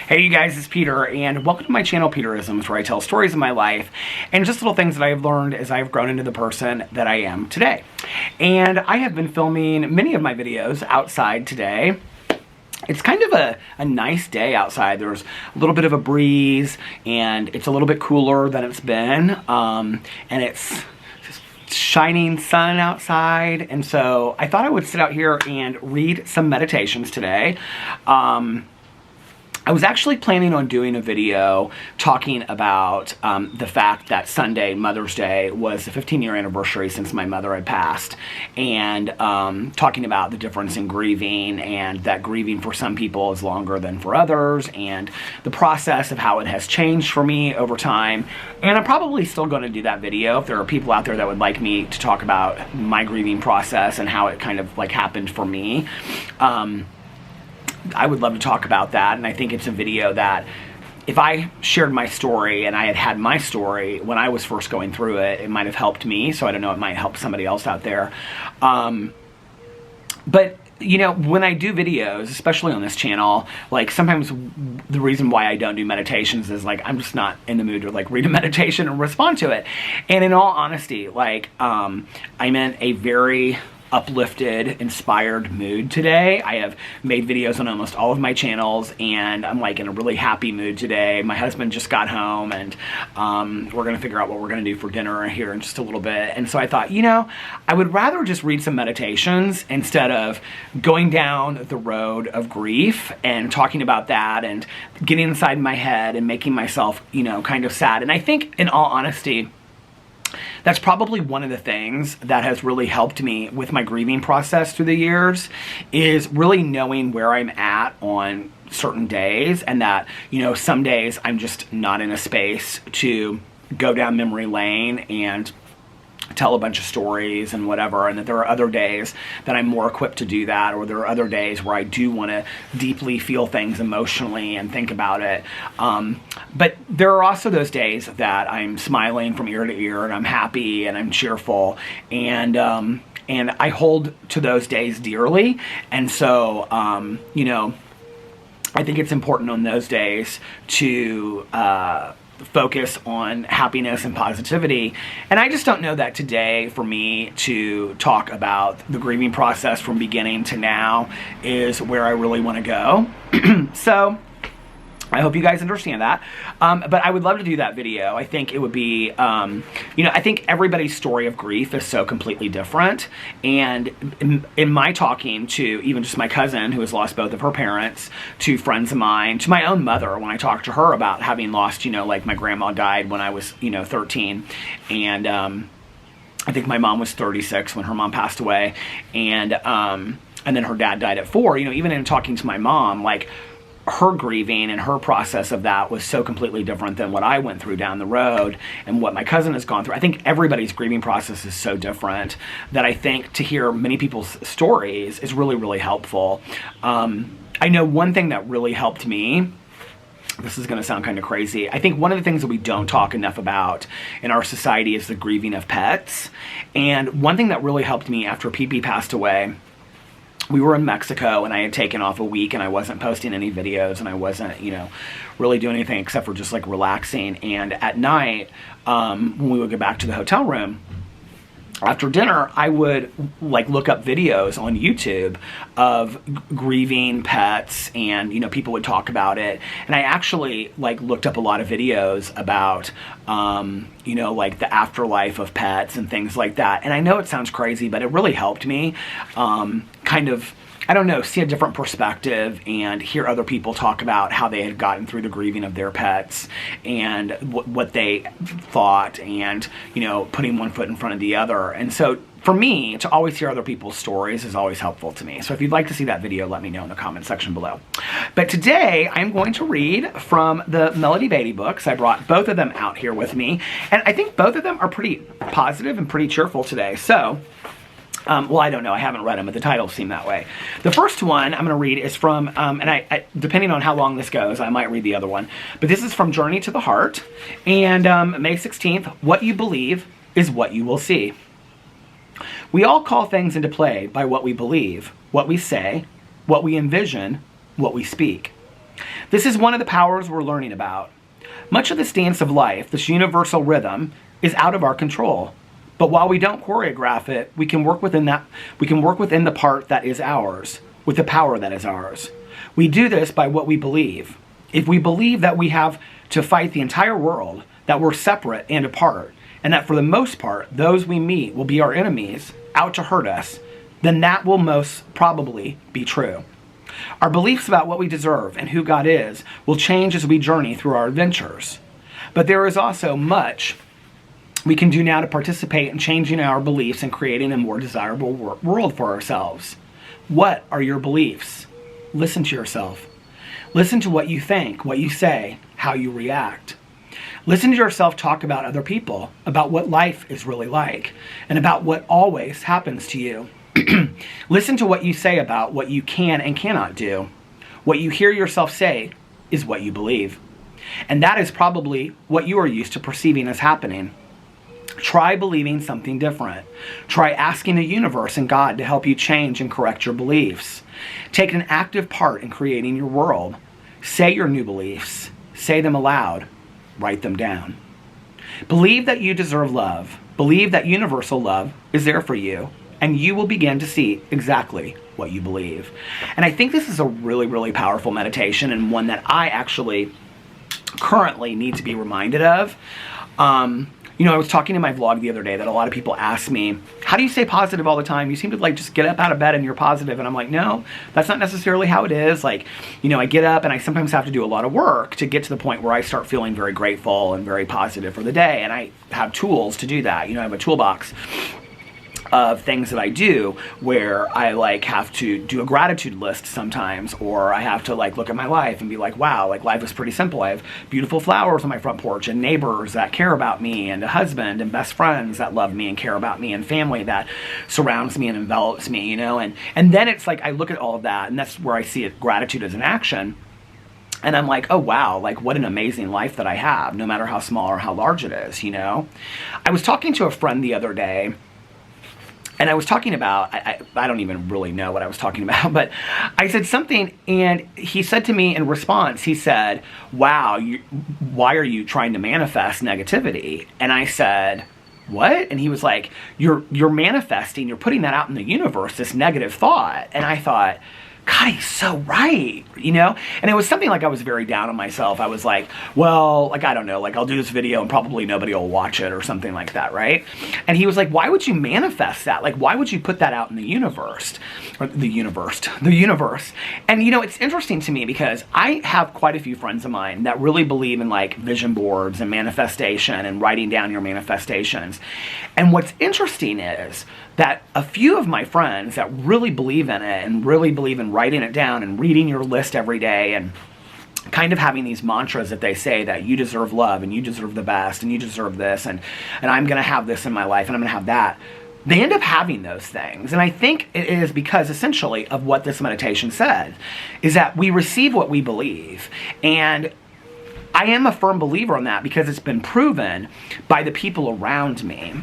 Hey you guys, it's Peter, and welcome to my channel, Peterisms, where I tell stories of my life and just little things that I've learned as I've grown into the person that I am today. And I have been filming many of my videos outside today. It's kind of a nice day outside. There's a little bit of a breeze, and it's a little bit cooler than it's been, and it's shining sun outside, and so I thought I would sit out here and read some meditations today. I was actually planning on doing a video talking about the fact that Sunday, Mother's Day, was the 15-year anniversary since my mother had passed, and talking about the difference in grieving, and that grieving for some people is longer than for others, and the process of how it has changed for me over time. And I'm probably still going to do that video if there are people out there that would like me to talk about my grieving process and how it kind of like happened for me. I would love to talk about that, and I think it's a video that if I shared my story and I had my story when I was first going through it, it might have helped me, so I don't know, it might help somebody else out there. But you know, when I do videos, especially on this channel, like sometimes the reason why I don't do meditations is like I'm just not in the mood to like read a meditation and respond to it. And in all honesty, like I'm in a very uplifted, inspired mood today. I have made videos on almost all of my channels, and I'm like in a really happy mood today. My husband just got home, and we're gonna figure out what we're gonna do for dinner here in just a little bit. And so I thought, you know, I would rather just read some meditations instead of going down the road of grief and talking about that and getting inside my head and making myself, you know, kind of sad. And I think, in all honesty, that's probably one of the things that has really helped me with my grieving process through the years, is really knowing where I'm at on certain days, and that, you know, some days I'm just not in a space to go down memory lane and tell a bunch of stories and whatever, and that there are other days that I'm more equipped to do that, or there are other days where I do want to deeply feel things emotionally and think about it. But there are also those days that I'm smiling from ear to ear, and I'm happy and I'm cheerful, and I hold to those days dearly. And so, you know, I think it's important on those days to focus on happiness and positivity. And I just don't know that today, for me to talk about the grieving process from beginning to now is where I really want to go. So I hope you guys understand that. But I would love to do that video. I think it would be, you know, I think everybody's story of grief is so completely different. And in my talking to even just my cousin, who has lost both of her parents, to friends of mine, to my own mother, when I talked to her about having lost, you know, like my grandma died when I was, you know, 13. And I think my mom was 36 when her mom passed away. And then her dad died at 4. You know, even in talking to my mom, like, her grieving and her process of that was so completely different than what I went through down the road and what my cousin has gone through. I think everybody's grieving process is so different that I think to hear many people's stories is really, really helpful. I know one thing that really helped me, this is going to sound kind of crazy, I think one of the things that we don't talk enough about in our society is the grieving of pets. And one thing that really helped me after PP passed away, we were in Mexico, and I had taken off a week, and I wasn't posting any videos, and I wasn't, you know, really doing anything except for just like relaxing. And at night, when we would go back to the hotel room, after dinner, I would like look up videos on YouTube of grieving pets, and, you know, people would talk about it. And I actually like looked up a lot of videos about, you know, like the afterlife of pets and things like that. And I know it sounds crazy, but it really helped me kind of, I don't know, see a different perspective and hear other people talk about how they had gotten through the grieving of their pets and what they thought, and, you know, putting one foot in front of the other. And so for me, to always hear other people's stories is always helpful to me. So if you'd like to see that video, let me know in the comment section below. But today, I'm going to read from the Melody Beatty books. I brought both of them out here with me, and I think both of them are pretty positive and pretty cheerful today. So well, I don't know. I haven't read them, but the titles seem that way. The first one I'm going to read is from, and I depending on how long this goes, I might read the other one. But this is from Journey to the Heart, and May 16th, What You Believe is What You Will See. We all call things into play by what we believe, what we say, what we envision, what we speak. This is one of the powers we're learning about. Much of this dance of life, this universal rhythm, is out of our control. But while we don't choreograph it, we can work within the part that is ours, with the power that is ours. We do this by what we believe. If we believe that we have to fight the entire world, that we're separate and apart, and that for the most part, those we meet will be our enemies, out to hurt us, then that will most probably be true. Our beliefs about what we deserve and who God is will change as we journey through our adventures. But there is also much we can do now to participate in changing our beliefs and creating a more desirable world for ourselves. What are your beliefs? Listen to yourself. Listen to what you think, what you say, how you react. Listen to yourself talk about other people, about what life is really like, and about what always happens to you. Listen to what you say about what you can and cannot do. What you hear yourself say is what you believe. And that is probably what you are used to perceiving as happening. Try believing something different. Try asking the universe and God to help you change and correct your beliefs. Take an active part in creating your world. Say your new beliefs. Say them aloud. Write them down. Believe that you deserve love. Believe that universal love is there for you, and you will begin to see exactly what you believe. And I think this is a really, really powerful meditation, and one that I actually currently need to be reminded of. I was talking in my vlog the other day that a lot of people ask me, how do you stay positive all the time? You seem to just get up out of bed and you're positive. And I'm like, no, that's not necessarily how it is. I get up and I sometimes have to do a lot of work to get to the point where I start feeling very grateful and very positive for the day. And I have tools to do that. I have a toolbox of things that I do where I have to do a gratitude list sometimes, or I have to look at my life and be like, wow, life is pretty simple. I have beautiful flowers on my front porch and neighbors that care about me and a husband and best friends that love me and care about me and family that surrounds me and envelops me, and then it's I look at all of that, and that's where I see it, gratitude as an action. And I'm like, oh wow, what an amazing life that I have, no matter how small or how large it is, I was talking to a friend the other day, and I was talking about, I don't even really know what I was talking about, but I said something, and he said to me in response, he said, wow, why are you trying to manifest negativity? And I said, what? And he was like, you're manifesting, you're putting that out in the universe, this negative thought. And I thought, God, he's so right, And it was something I was very down on myself. I was like, well, I don't know, I'll do this video and probably nobody will watch it or something like that, right? And he was like, why would you manifest that? Why would you put that out in the universe? Or the universe. And, it's interesting to me because I have quite a few friends of mine that really believe in vision boards and manifestation and writing down your manifestations. And what's interesting is that a few of my friends that really believe in it and really believe in writing it down and reading your list every day and kind of having these mantras that they say that you deserve love and you deserve the best and you deserve this and I'm going to have this in my life and I'm going to have that. They end up having those things. And I think it is because essentially of what this meditation said, is that we receive what we believe. And I am a firm believer in that because it's been proven by the people around me,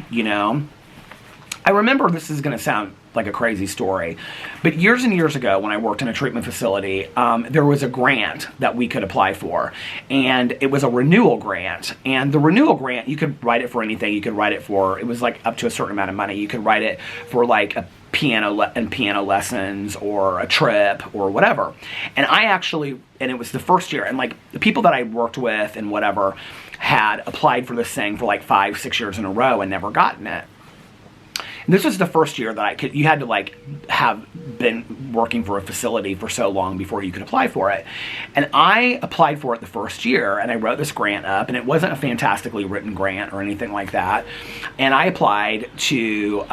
I remember, this is going to sound like a crazy story, but years and years ago when I worked in a treatment facility, there was a grant that we could apply for, and it was a renewal grant. And the renewal grant, you could write it for anything. You could write it for, it was up to a certain amount of money. You could write it for a piano lessons or a trip or whatever. And and it was the first year, and the people that I worked with and whatever had applied for this thing for 5-6 years in a row and never gotten it. And this was the first year that you had to have been working for a facility for so long before you could apply for it. And I applied for it the first year, and I wrote this grant up, and it wasn't a fantastically written grant or anything like that. And I applied to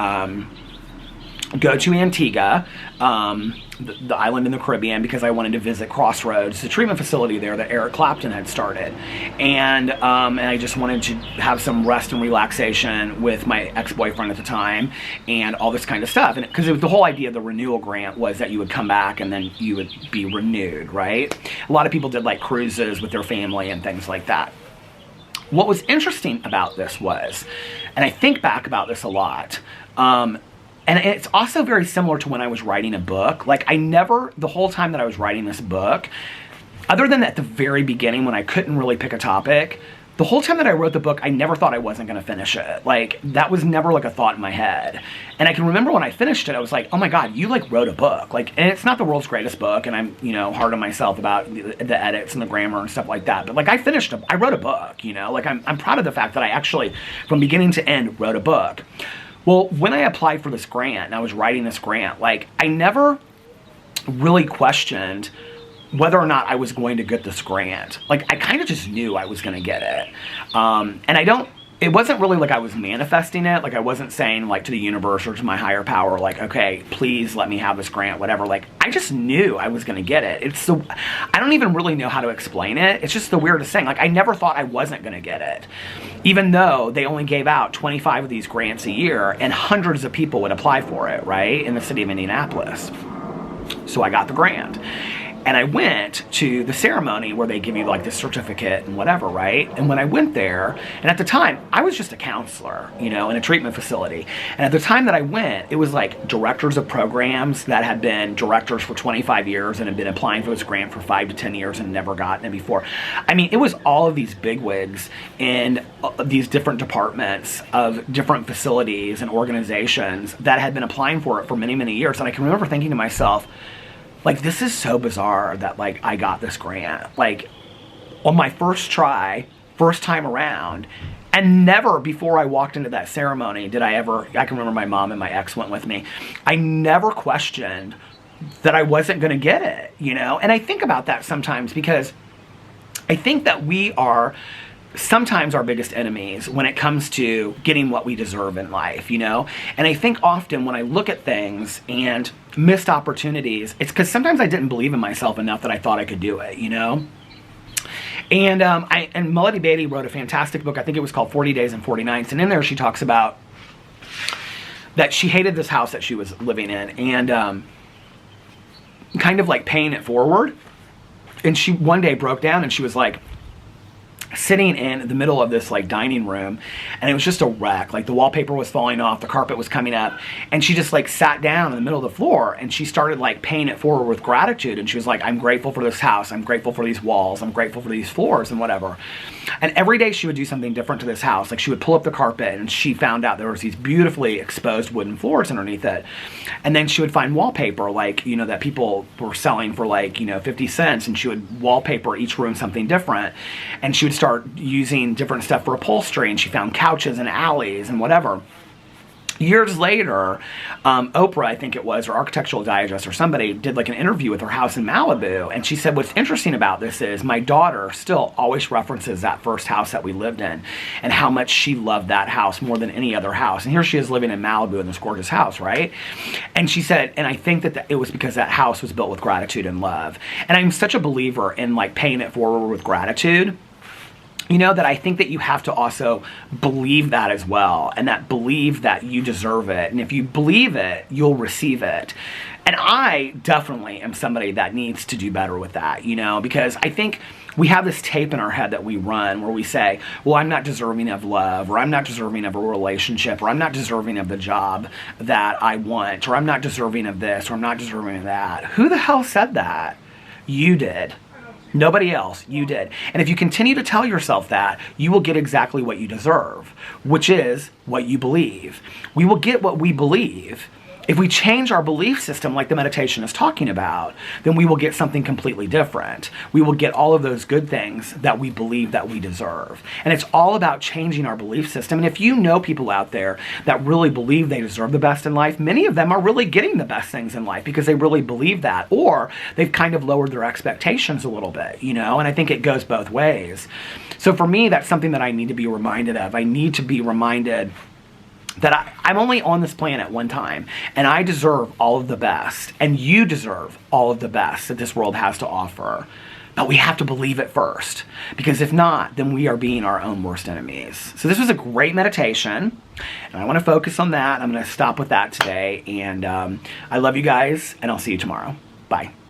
go to Antigua, the island in the Caribbean, because I wanted to visit Crossroads, the treatment facility there that Eric Clapton had started. And I just wanted to have some rest and relaxation with my ex-boyfriend at the time and all this kind of stuff. And because the whole idea of the renewal grant was that you would come back and then you would be renewed, right? A lot of people did cruises with their family and things like that. What was interesting about this was, and I think back about this a lot, and it's also very similar to when I was writing a book. The whole time that I was writing this book, other than at the very beginning when I couldn't really pick a topic, the whole time that I wrote the book, I never thought I wasn't going to finish it. Like, that was never like a thought in my head. And I can remember when I finished it, I was like, oh my God, you like wrote a book. Like, and it's not the world's greatest book, and I'm, you know, hard on myself about the edits and the grammar and stuff like that. But like, I wrote a book, you know, like I'm proud of the fact that I actually, from beginning to end, wrote a book. Well, when I applied for this grant and I was writing this grant, like, I never really questioned whether or not I was going to get this grant. Like, I kind of just knew I was going to get it. And it wasn't really like I was manifesting it. Like, I wasn't saying like to the universe or to my higher power, like, okay, please let me have this grant, whatever. Like, I just knew I was going to get it. I don't even really know how to explain it. It's just the weirdest thing. Like, I never thought I wasn't going to get it, even though they only gave out 25 of these grants a year and hundreds of people would apply for it, right? In the city of Indianapolis. So I got the grant. And I went to the ceremony where they give you like this certificate and whatever, right? And when I went there, and at the time, I was just a counselor, you know, in a treatment facility. And at the time that I went, it was like directors of programs that had been directors for 25 years and had been applying for this grant for 5 to 10 years and never gotten it before. I mean, it was all of these bigwigs in these different departments of different facilities and organizations that had been applying for it for many, many years. And I can remember thinking to myself, like, this is so bizarre that, like, I got this grant, like, on my first try, first time around, and never before I walked into that ceremony did I can remember my mom and my ex went with me, I never questioned that I wasn't going to get it, you know? And I think about that sometimes because I think that we are sometimes our biggest enemies when it comes to getting what we deserve in life, you know? And I think often when I look at things and missed opportunities, it's because sometimes I didn't believe in myself enough that I thought I could do it, you know? And Melody Beatty wrote a fantastic book. I think it was called 40 Days and 40 Nights. And in there she talks about that she hated this house that she was living in and kind of like paying it forward. And she one day broke down and she was like, sitting in the middle of this like dining room, and it was just a wreck. Like, the wallpaper was falling off, the carpet was coming up, and she just like sat down in the middle of the floor and she started like paying it forward with gratitude. And she was like, I'm grateful for this house, I'm grateful for these walls, I'm grateful for these floors and whatever. And every day she would do something different to this house. Like, she would pull up the carpet and she found out there was these beautifully exposed wooden floors underneath it. And then she would find wallpaper, like, you know, that people were selling for like, you know, 50 cents, and she would wallpaper each room something different. And she would start using different stuff for upholstery, and she found couches and alleys and whatever. Years later, Oprah, I think it was, or Architectural Digest or somebody, did like an interview with her house in Malibu, and she said, what's interesting about this is my daughter still always references that first house that we lived in and how much she loved that house more than any other house. And here she is living in Malibu in this gorgeous house, right? And she said, and I think that it was because that house was built with gratitude and love. And I'm such a believer in like paying it forward with gratitude, you know, that I think that you have to also believe that as well, and that believe that you deserve it. And if you believe it, you'll receive it. And I definitely am somebody that needs to do better with that, you know, because I think we have this tape in our head that we run where we say, well, I'm not deserving of love, or I'm not deserving of a relationship, or I'm not deserving of the job that I want, or I'm not deserving of this, or I'm not deserving of that. Who the hell said that? You did. Nobody else. You did. And if you continue to tell yourself that, you will get exactly what you deserve, which is what you believe. We will get what we believe. If we change our belief system like the meditation is talking about, then we will get something completely different. We will get all of those good things that we believe that we deserve. And it's all about changing our belief system. And if you know people out there that really believe they deserve the best in life, many of them are really getting the best things in life because they really believe that, or they've kind of lowered their expectations a little bit, you know, and I think it goes both ways. So for me, that's something that I need to be reminded of. I need to be reminded that I'm only on this planet one time, and I deserve all of the best, and you deserve all of the best that this world has to offer. But we have to believe it first, because if not, then we are being our own worst enemies. So this was a great meditation, and I want to focus on that. I'm going to stop with that today, and I love you guys, and I'll see you tomorrow. Bye.